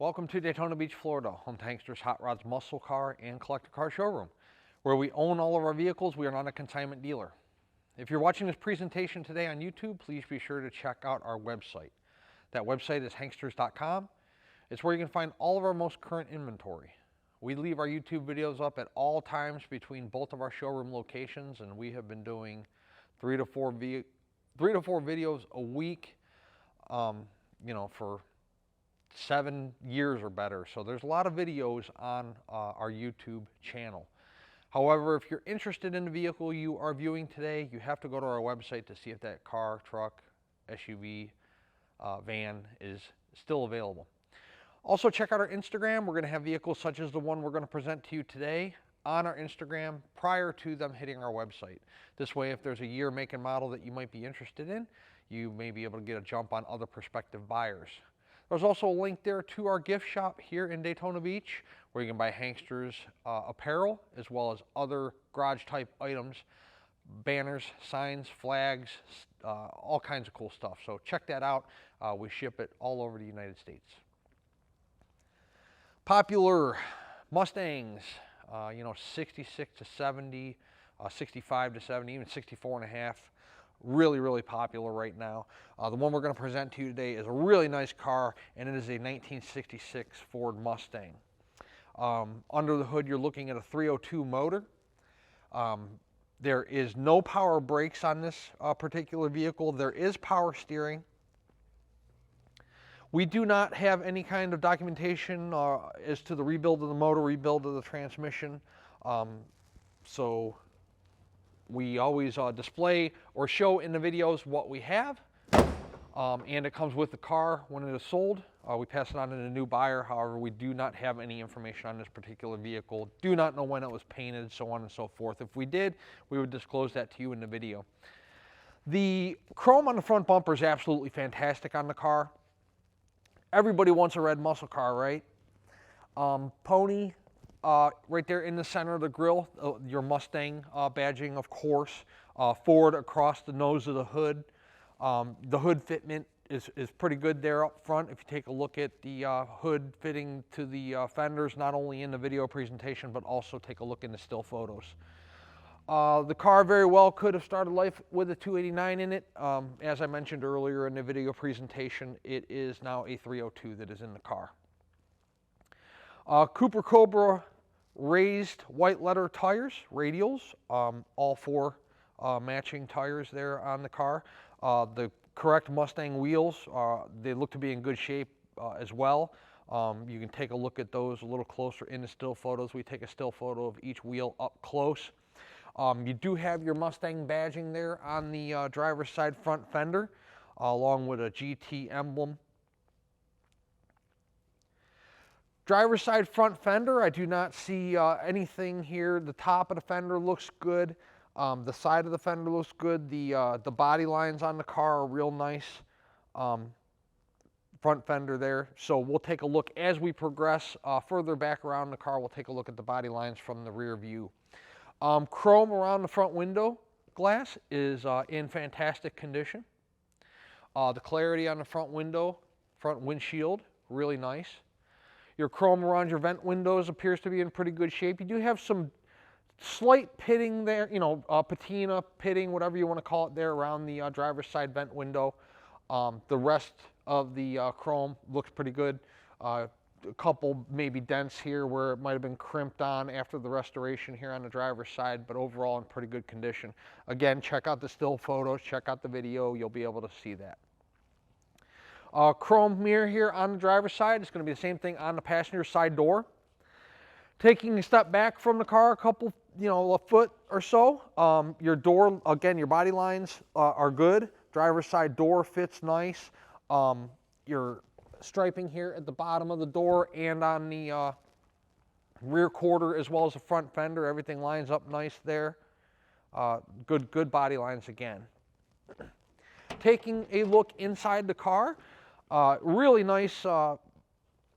Welcome to Daytona Beach, Florida, home to Hankster's Hot Rods Muscle Car and Collector Car Showroom. Where we own all of our vehicles, we are not a consignment dealer. If you're watching this presentation today on YouTube, please be sure to check out our website. That website is hanksters.com. It's where you can find all of our most current inventory. We leave our YouTube videos up at all times between both of our showroom locations, and we have been doing three to four videos a week, for 7 years or better. So there's a lot of videos on our YouTube channel. However, if you're interested in the vehicle you are viewing today, you have to go to our website to see if that car, truck, SUV, van is still available. Also check out our Instagram. We're going to have vehicles such as the one we're going to present to you today on our Instagram prior to them hitting our website. This way, if there's a year, make, and model that you might be interested in, you may be able to get a jump on other prospective buyers. There's also a link there to our gift shop here in Daytona Beach, where you can buy Hanksters apparel, as well as other garage type items, banners, signs, flags, all kinds of cool stuff. So check that out. We ship it all over the United States. Popular Mustangs, 66 to 70, 65 to 70, even 64 and a half. Really popular right now. The one we're going to present to you today is a really nice car, and it is a 1966 Ford Mustang. Under the hood, you're looking at a 302 motor. There is no power brakes on this particular vehicle. There is power steering. We do not have any kind of documentation as to the rebuild of the motor, rebuild of the transmission. So we always display or show in the videos what we have, and it comes with the car when it is sold. We pass it on to the new buyer. However, we do not have any information on this particular vehicle, do not know when it was painted, so on and so forth. If we did, we would disclose that to you in the video. The chrome on the front bumper is absolutely fantastic on the car. Everybody wants a red muscle car, right? Pony, right there in the center of the grille, your Mustang badging, of course. Ford across the nose of the hood. The hood fitment is pretty good there up front. If you take a look at the hood fitting to the fenders, not only in the video presentation, but also take a look in the still photos. The car very well could have started life with a 289 in it. As I mentioned earlier in the video presentation, it is now a 302 that is in the car. Cooper Cobra raised white letter tires, radials, all four matching tires there on the car. The correct Mustang wheels, they look to be in good shape as well. You can take a look at those a little closer in the still photos. We take a still photo of each wheel up close. You do have your Mustang badging there on the driver's side front fender, along with a GT emblem. Driver's side front fender, I do not see anything here. The top of the fender looks good. The side of the fender looks good. The body lines on the car are real nice. Front fender there. So we'll take a look as we progress further back around the car. We'll take a look at the body lines from the rear view. Chrome around the front window glass is in fantastic condition. The clarity on the front windshield, really nice. Your chrome around your vent windows appears to be in pretty good shape. You do have some slight pitting there, patina, pitting, whatever you want to call it there around the driver's side vent window. The rest of the chrome looks pretty good. A couple maybe dents here where it might have been crimped on after the restoration here on the driver's side, but overall in pretty good condition. Again, check out the still photos, check out the video, you'll be able to see that. Chrome mirror here on the driver's side. It's going to be the same thing on the passenger side door. Taking a step back from the car, a couple, a foot or so, your door, again, your body lines are good. Driver's side door fits nice. Your striping here at the bottom of the door and on the rear quarter, as well as the front fender, everything lines up nice there. Good body lines again. Taking a look inside the car, really nice on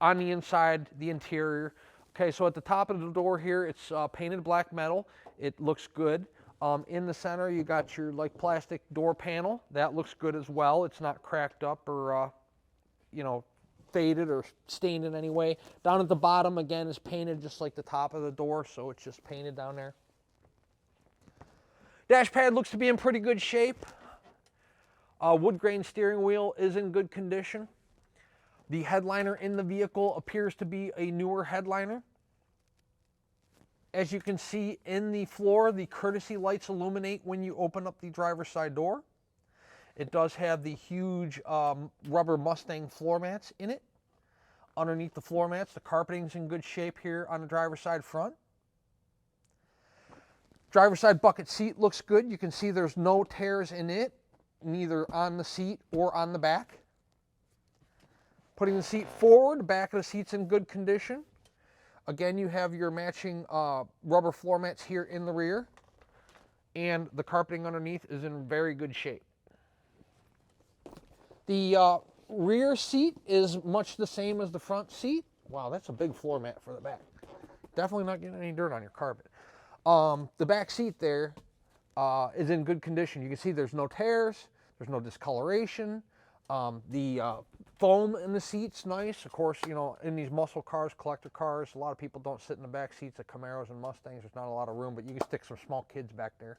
the inside, the interior. Okay, so at the top of the door here, it's painted black metal. It looks good. In the center, you got your plastic door panel. That looks good as well. It's not cracked up or faded or stained in any way. Down at the bottom, again, is painted just like the top of the door, so it's just painted down there. Dash pad looks to be in pretty good shape. Wood grain steering wheel is in good condition. The headliner in the vehicle appears to be a newer headliner. As you can see in the floor, the courtesy lights illuminate when you open up the driver's side door. It does have the huge rubber Mustang floor mats in it. Underneath the floor mats, the carpeting's in good shape here on the driver's side front. Driver's side bucket seat looks good. You can see there's no tears in it, neither on the seat or on the back. Putting the seat forward, the back of the seat's in good condition. Again, you have your matching rubber floor mats here in the rear, and the carpeting underneath is in very good shape. The rear seat is much the same as the front seat. Wow, that's a big floor mat for the back. Definitely not getting any dirt on your carpet. The back seat there is in good condition. You can see there's no tears, there's no discoloration. The foam in the seat's nice. Of course, you know, in these muscle cars, collector cars, a lot of people don't sit in the back seats of Camaros and Mustangs. There's not a lot of room, but you can stick some small kids back there.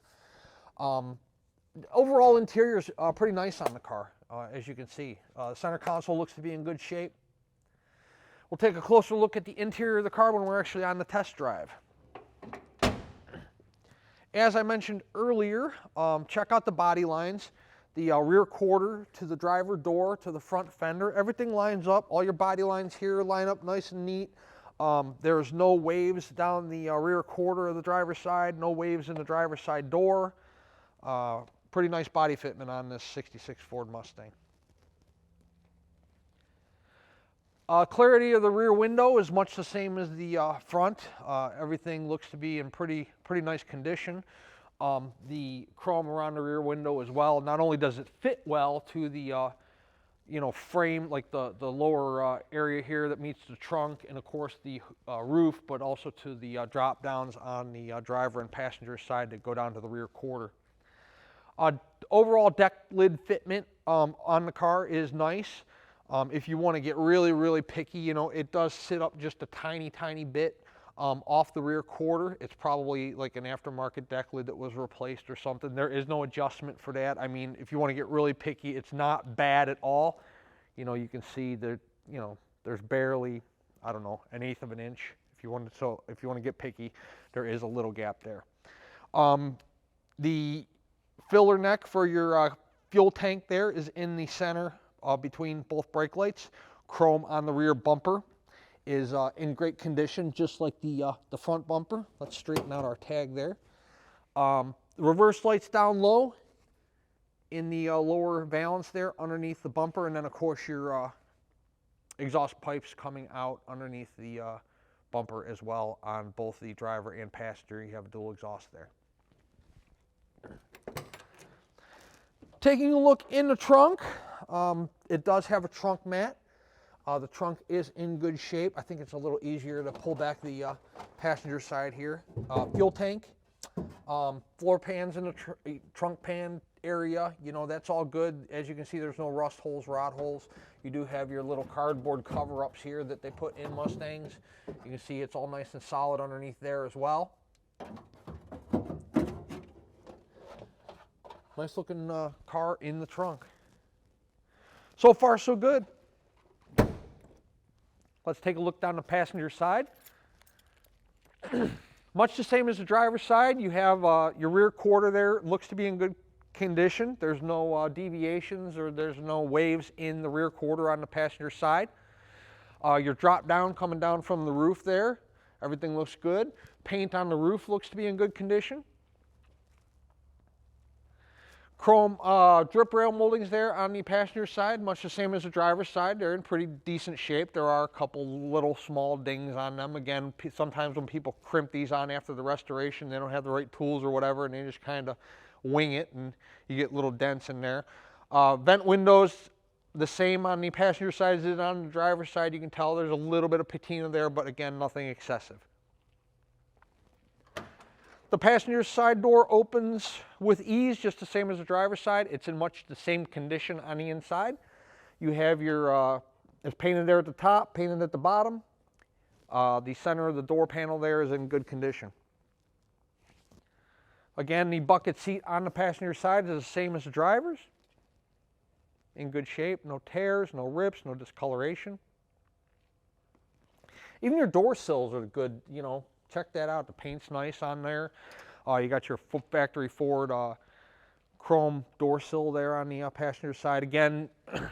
Overall interior is pretty nice on the car, as you can see. The center console looks to be in good shape. We'll take a closer look at the interior of the car when we're actually on the test drive. As I mentioned earlier, check out the body lines. The rear quarter to the driver door to the front fender, everything lines up. All your body lines here line up nice and neat. There's no waves down the rear quarter of the driver's side, no waves in the driver's side door. Pretty nice body fitment on this 66 Ford Mustang. Clarity of the rear window is much the same as the front. Everything looks to be in pretty nice condition. The chrome around the rear window as well. Not only does it fit well to the frame, like the lower area here that meets the trunk, and of course the roof, but also to the drop downs on the driver and passenger side that go down to the rear quarter. Overall deck lid fitment on the car is nice. If you want to get really picky, you know, it does sit up just a tiny bit off the rear quarter. It's probably like an aftermarket deck lid that was replaced or something. There is no adjustment for that. I mean, if you want to get really picky, it's not bad at all. You know, you can see that, you know, there's barely, I don't know, 1/8 of an inch. If you want to get picky, there is a little gap there. The filler neck for your fuel tank there is in the center between both brake lights. Chrome on the rear bumper is in great condition, just like the front bumper. Let's straighten out our tag there. The reverse lights down low in the lower valance there underneath the bumper, and then of course your exhaust pipes coming out underneath the bumper as well on both the driver and passenger. You have a dual exhaust there. Taking a look in the trunk, it does have a trunk mat. The trunk is in good shape. I think it's a little easier to pull back the passenger side here. Fuel tank, floor pans in the trunk pan area, you know, that's all good. As you can see, there's no rust holes, rot holes. You do have your little cardboard cover-ups here that they put in Mustangs. You can see it's all nice and solid underneath there as well. Nice looking car in the trunk. So far, so good. Let's take a look down the passenger side. Much the same as the driver's side. You have your rear quarter there. Looks to be in good condition. There's no deviations or there's no waves in the rear quarter on the passenger side. Your drop down coming down from the roof there. Everything looks good. Paint on the roof looks to be in good condition. Chrome drip rail moldings there on the passenger side, much the same as the driver's side. They're in pretty decent shape. There are a couple little small dings on them. Again, sometimes when people crimp these on after the restoration, they don't have the right tools or whatever, and they just kind of wing it, and you get little dents in there. Vent windows, the same on the passenger side as it is on the driver's side. You can tell there's a little bit of patina there, but again, nothing excessive. The passenger side door opens with ease, just the same as the driver's side. It's in much the same condition on the inside. You have your It's painted there at the top, painted at the bottom. The center of the door panel there is in good condition. Again, the bucket seat on the passenger side is the same as the driver's. In good shape, no tears, no rips, no discoloration. Even your door sills are good, you know, check that out. The paint's nice on there. You got your factory Ford chrome door sill there on the passenger side. Again,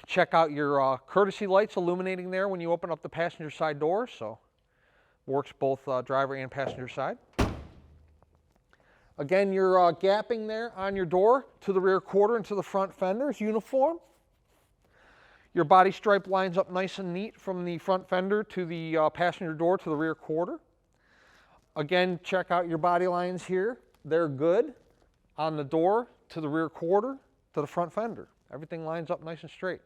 check out your courtesy lights illuminating there when you open up the passenger side door. So works both driver and passenger side. Again, your gapping there on your door to the rear quarter and to the front fender is uniform. Your body stripe lines up nice and neat from the front fender to the passenger door to the rear quarter. Again, check out your body lines here. They're good on the door to the rear quarter to the front fender. Everything lines up nice and straight.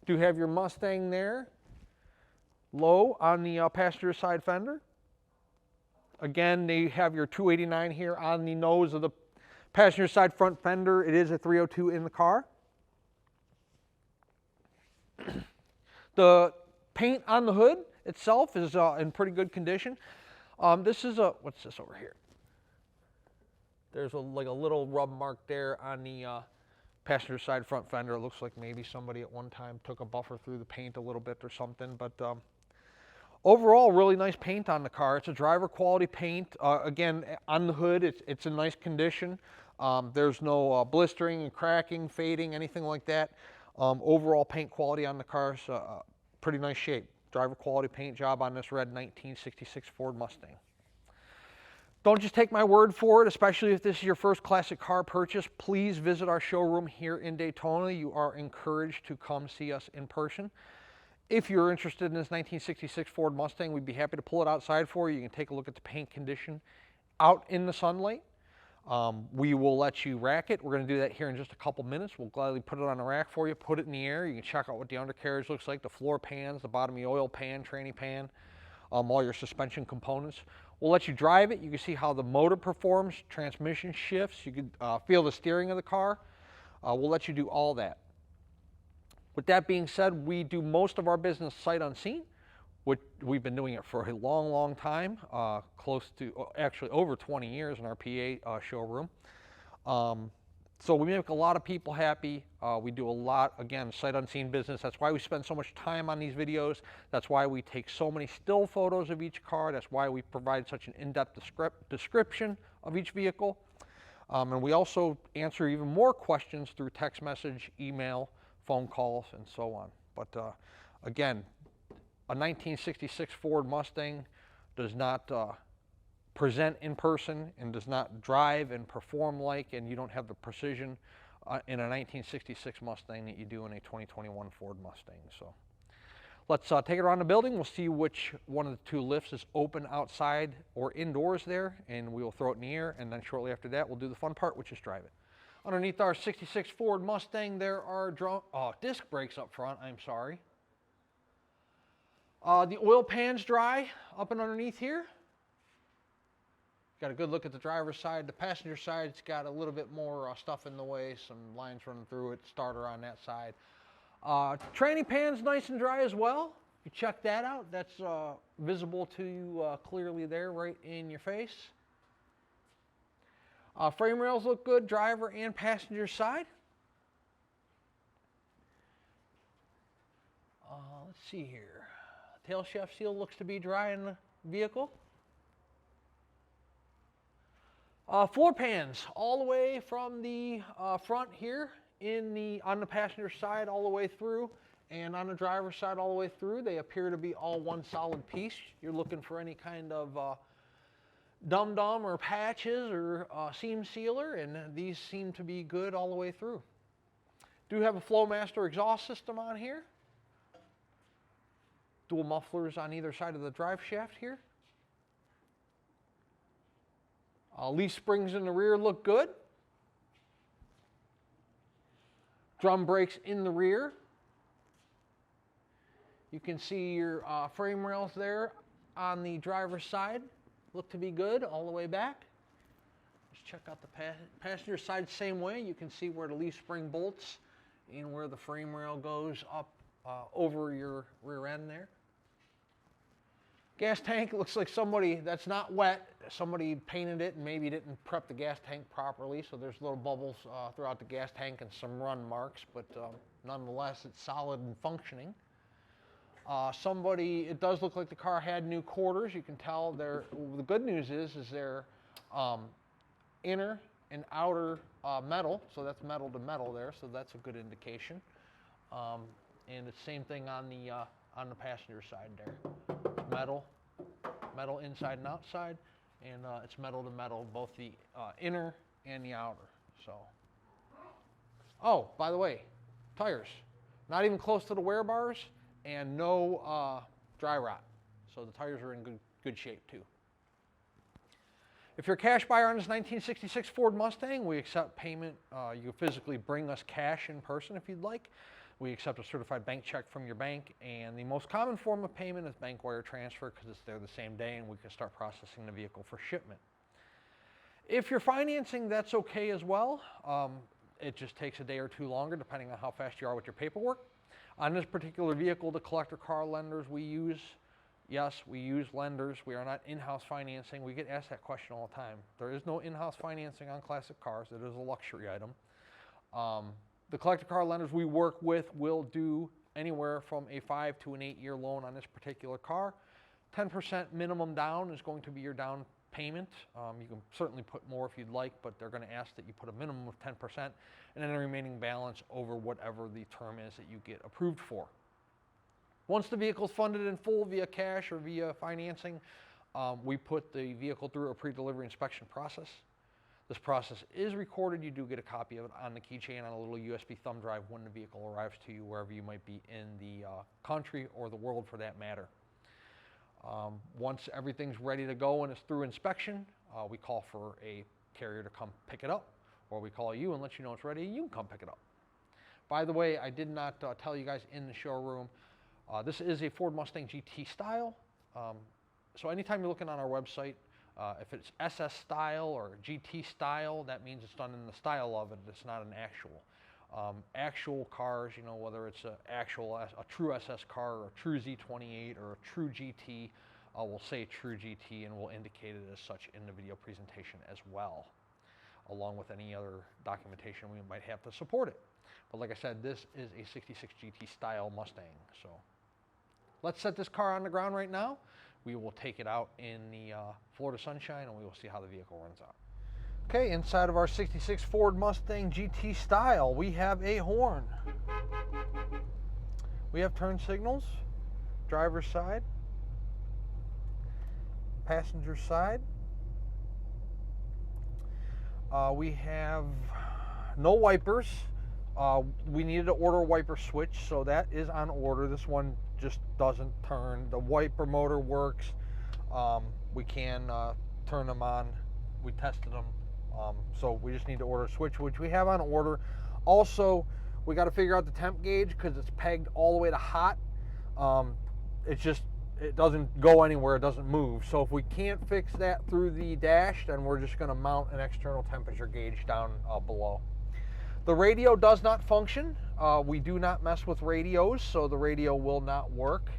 Do have your Mustang there, low on the passenger side fender. Again, they have your 289 here on the nose of the passenger side front fender. It is a 302 in the car. The paint on the hood itself is in pretty good condition. This is a, what's this over here? There's like a little rub mark there on the passenger side front fender. It looks like maybe somebody at one time took a buffer through the paint a little bit or something, but overall, really nice paint on the car. It's a driver quality paint. Again, on the hood, it's in nice condition. There's no blistering and cracking, fading, anything like that. Overall paint quality on the car is pretty nice shape. Driver quality paint job on this red 1966 Ford Mustang. Don't just take my word for it, especially if this is your first classic car purchase. Please visit our showroom here in Daytona. You are encouraged to come see us in person. If you're interested in this 1966 Ford Mustang, we'd be happy to pull it outside for you. You can take a look at the paint condition out in the sunlight. We will let you rack it. We're going to do that here in just a couple minutes. We'll gladly put it on the rack for you, put it in the air. You can check out what the undercarriage looks like, the floor pans, the bottom of the oil pan, tranny pan, all your suspension components. We'll let you drive it. You can see how the motor performs, transmission shifts. You can feel the steering of the car. We'll let you do all that. With that being said, we do most of our business sight unseen. We've been doing it for a long, long time, close to, actually over 20 years in our PA showroom. So we make a lot of people happy. We do a lot, again, sight unseen business. That's why we spend so much time on these videos. That's why we take so many still photos of each car. That's why we provide such an in-depth description of each vehicle. And we also answer even more questions through text message, email, phone calls, and so on. But again, a 1966 Ford Mustang does not present in person and does not drive and perform like, and you don't have the precision in a 1966 Mustang that you do in a 2021 Ford Mustang. So let's take it around the building. We'll see which one of the two lifts is open outside or indoors there, and we will throw it in the air, and then shortly after that we'll do the fun part, which is drive it. Underneath our 66 Ford Mustang, there are disc brakes up front, I'm sorry. The oil pan's dry up and underneath here. Got a good look at the driver's side. The passenger side's got a little bit more stuff in the way, some lines running through it, starter on that side. Tranny pan's nice and dry as well. You check that out. That's visible to you clearly there, right in your face. Frame rails look good, driver and passenger side. Let's see here. Tail shaft seal looks to be dry in the vehicle. Floor pans all the way from the front here on the passenger side all the way through, and on the driver's side all the way through. They appear to be all one solid piece. You're looking for any kind of dum-dum or patches or seam sealer, and these seem to be good all the way through. Do have a Flowmaster exhaust system on here. Dual mufflers on either side of the drive shaft here. Leaf springs in the rear look good. Drum brakes in the rear. You can see your frame rails there on the driver's side. Look to be good all the way back. Let's check out the passenger side same way. You can see where the leaf spring bolts and where the frame rail goes up over your rear end there. Gas tank looks like somebody that's not wet. Somebody painted it and maybe didn't prep the gas tank properly, so there's little bubbles throughout the gas tank and some run marks, but nonetheless, it's solid and functioning. It does look like the car had new quarters. You can tell the good news is they're inner and outer metal, so that's metal to metal there, so that's a good indication. And it's same thing on the passenger side there. Metal inside and outside, and it's metal to metal, both the inner and the outer. So, oh, by the way, tires, not even close to the wear bars, and no dry rot. So the tires are in good shape too. If you're a cash buyer on this 1966 Ford Mustang, we accept payment. You can physically bring us cash in person if you'd like. We accept a certified bank check from your bank, and the most common form of payment is bank wire transfer because it's there the same day and we can start processing the vehicle for shipment. If you're financing, that's okay as well. It just takes a day or two longer depending on how fast you are with your paperwork. On this particular vehicle, the collector car lenders we use, yes, we use lenders. We are not in-house financing. We get asked that question all the time. There is no in-house financing on classic cars. It is a luxury item. The collector car lenders we work with will do anywhere from a 5 to an 8-year loan on this particular car. 10% minimum down is going to be your down payment. You can certainly put more if you'd like, but they're going to ask that you put a minimum of 10% and then the remaining balance over whatever the term is that you get approved for. Once the vehicle is funded in full via cash or via financing, we put the vehicle through a pre-delivery inspection process. This process is recorded. You do get a copy of it on the keychain on a little USB thumb drive when the vehicle arrives to you, wherever you might be in the country or the world for that matter. Once everything's ready to go and it's through inspection, we call for a carrier to come pick it up, or we call you and let you know it's ready and you can come pick it up. By the way, I did not tell you guys in the showroom, this is a Ford Mustang GT style. So anytime you're looking on our website, if it's SS style or GT style, that means it's done in the style of it. It's not an actual. Actual cars, you know, whether it's a true SS car or a true Z28 or a true GT, we'll say true GT and we'll indicate it as such in the video presentation as well, along with any other documentation we might have to support it. But like I said, this is a 66 GT style Mustang. So let's set this car on the ground right now. We will take it out in the Florida sunshine and we will see how the vehicle runs out. Okay, inside of our 66 Ford Mustang GT style, we have a horn. We have turn signals, driver's side, passenger side. We have no wipers. We needed to order a wiper switch, so that is on order. This one just doesn't turn. The wiper motor works. We can turn them on. We tested them. So we just need to order a switch, which we have on order. Also, we got to figure out the temp gauge because it's pegged all the way to hot. It doesn't go anywhere. It doesn't move. So if we can't fix that through the dash, then we're just going to mount an external temperature gauge down below. The radio does not function. We do not mess with radios, so the radio will not work.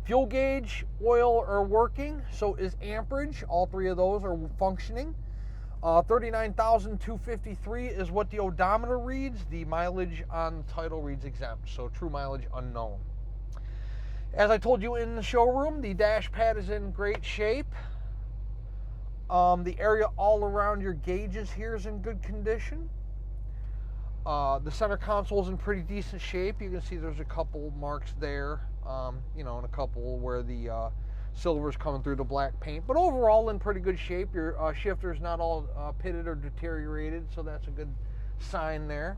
Fuel gauge, oil are working, so is amperage. All three of those are functioning. 39,253 is what the odometer reads. The mileage on the title reads exempt, so true mileage unknown. As I told you in the showroom, the dash pad is in great shape. The area all around your gauges here is in good condition. The center console is in pretty decent shape. You can see there's a couple marks there, you know, and a couple where the silver is coming through the black paint. But overall in pretty good shape. Your shifter's not all pitted or deteriorated, so that's a good sign there.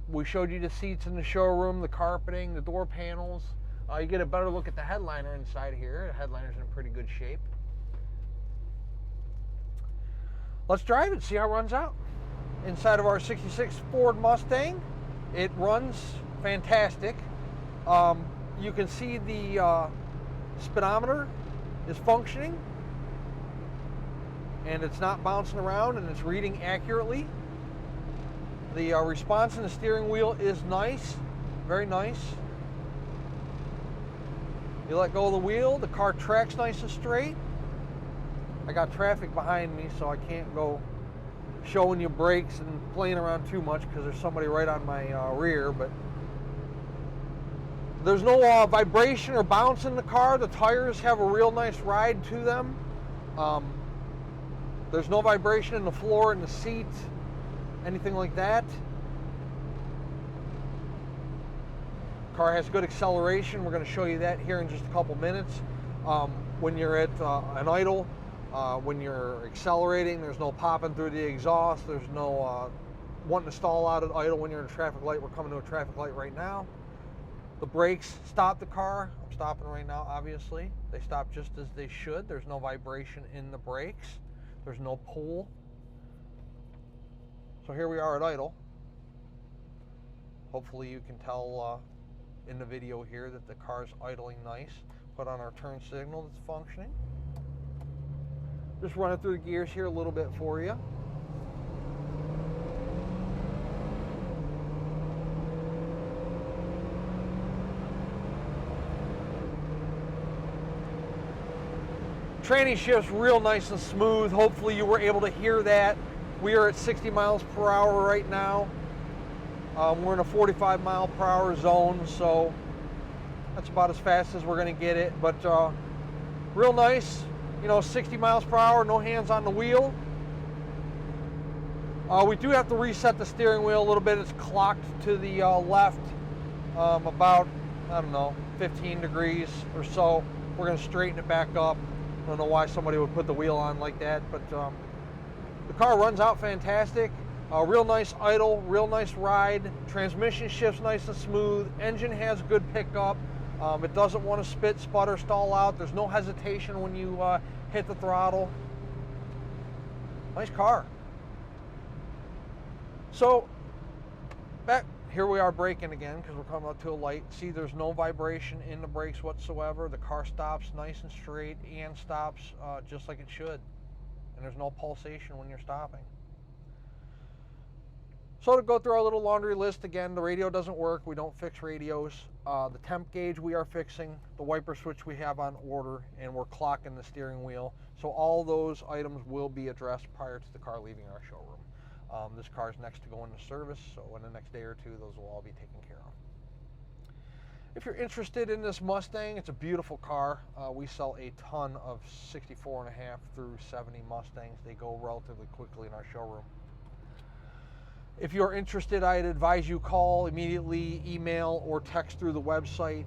We showed you the seats in the showroom, the carpeting, the door panels. You get a better look at the headliner inside here. The headliner's in pretty good shape. Let's drive it, see how it runs out. Inside of our 66 Ford Mustang, it runs fantastic. You can see the speedometer is functioning and it's not bouncing around and it's reading accurately. The response in the steering wheel is nice, very nice. You let go of the wheel, the car tracks nice and straight. I got traffic behind me, so I can't go showing you brakes and playing around too much because there's somebody right on my rear, but there's no vibration or bounce in the car. The tires have a real nice ride to them. There's no vibration in the floor, in the seat, anything like that. Car has good acceleration. We're going to show you that here in just a couple minutes. When you're at an idle, when you're accelerating, there's no popping through the exhaust. There's no wanting to stall out at idle when you're in a traffic light. We're coming to a traffic light right now. The brakes stop the car. I'm stopping right now, obviously. They stop just as they should. There's no vibration in the brakes. There's no pull. So here we are at idle. Hopefully you can tell in the video here that the car's idling nice. Put on our turn signal that's functioning. Just running through the gears here a little bit for you. Tranny shift's real nice and smooth. Hopefully you were able to hear that. We are at 60 miles per hour right now. We're in a 45 mile per hour zone, so that's about as fast as we're going to get it. But real nice, 60 miles per hour, no hands on the wheel. We do have to reset the steering wheel a little bit. It's clocked to the left about, 15 degrees or so. We're going to straighten it back up. I don't know why somebody would put the wheel on like that, but the car runs out fantastic. Real nice idle, real nice ride. Transmission shifts nice and smooth. Engine has good pickup. It doesn't want to spit, sputter, stall out. There's no hesitation when you hit the throttle. Nice car. So, back here we are braking again because we're coming up to a light. See, there's no vibration in the brakes whatsoever. The car stops nice and straight and stops just like it should. And there's no pulsation when you're stopping. So to go through our little laundry list again, the radio doesn't work. We don't fix radios. The temp gauge we are fixing. The wiper switch we have on order, and we're clocking the steering wheel. So all those items will be addressed prior to the car leaving our showroom. This car is next to go into service, so in the next day or two, those will all be taken care of. If you're interested in this Mustang, it's a beautiful car. We sell a ton of 64.5 through 70 Mustangs. They go relatively quickly in our showroom. If you're interested, I'd advise you call immediately, email, or text through the website.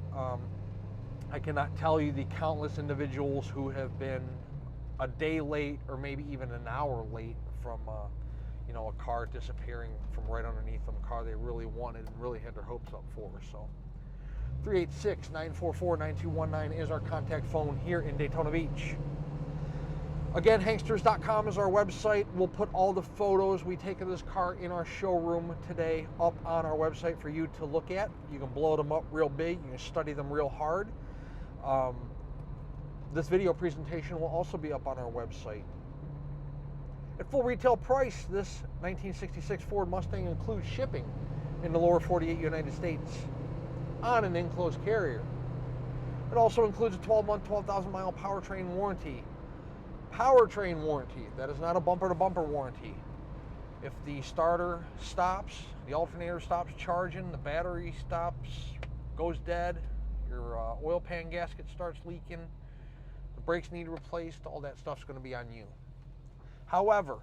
I cannot tell you the countless individuals who have been a day late or maybe even an hour late from a car disappearing from right underneath them, a car they really wanted and really had their hopes up for. So 386-944-9219 is our contact phone here in Daytona Beach. Again, Hanksters.com is our website. We'll put all the photos we take of this car in our showroom today up on our website for you to look at. You can blow them up real big. You can study them real hard. This video presentation will also be up on our website. At full retail price, this 1966 Ford Mustang includes shipping in the lower 48 United States on an enclosed carrier. It also includes a 12-month, 12,000-mile powertrain warranty. Powertrain warranty. That is not a bumper-to-bumper warranty. If the starter stops, the alternator stops charging, the battery stops, goes dead, your oil pan gasket starts leaking, the brakes need replaced, all that stuff's going to be on you. However,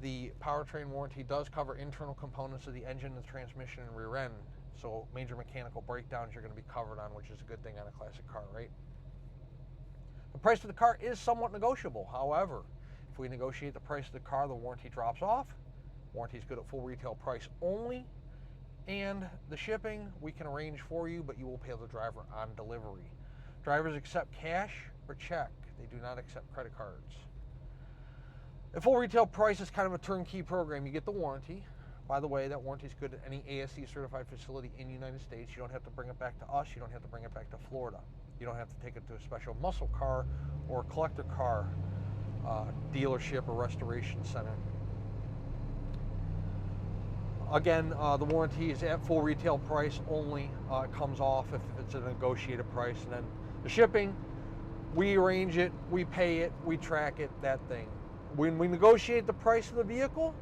the powertrain warranty does cover internal components of the engine, the transmission, and rear end. So major mechanical breakdowns you're going to be covered on, which is a good thing on a classic car, right? The price of the car is somewhat negotiable. However, if we negotiate the price of the car, the warranty drops off. Warranty is good at full retail price only. And the shipping we can arrange for you, but you will pay the driver on delivery. Drivers accept cash or check. They do not accept credit cards. At full retail price is kind of a turnkey program. You get the warranty. By the way, that warranty is good at any ASE certified facility in the United States. You don't have to bring it back to us. You don't have to bring it back to Florida. You don't have to take it to a special muscle car or collector car dealership or restoration center. Again, the warranty is at full retail price only. It comes off if it's a negotiated price. And then the shipping, we arrange it, we pay it, we track it, that thing. When we negotiate the price of the vehicle,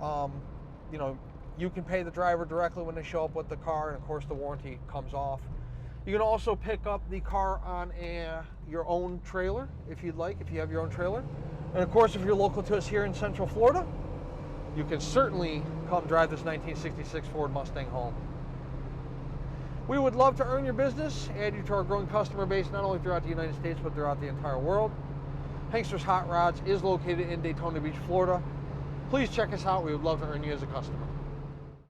you know, you can pay the driver directly when they show up with the car, and of course the warranty comes off. You can also pick up the car on your own trailer if you'd like, if you have your own trailer. And of course, if you're local to us here in Central Florida, you can certainly come drive this 1966 Ford Mustang home. We would love to earn your business, add you to our growing customer base, not only throughout the United States, but throughout the entire world. Hankster's Hot Rods is located in Daytona Beach, Florida. Please check us out. We would love to earn you as a customer.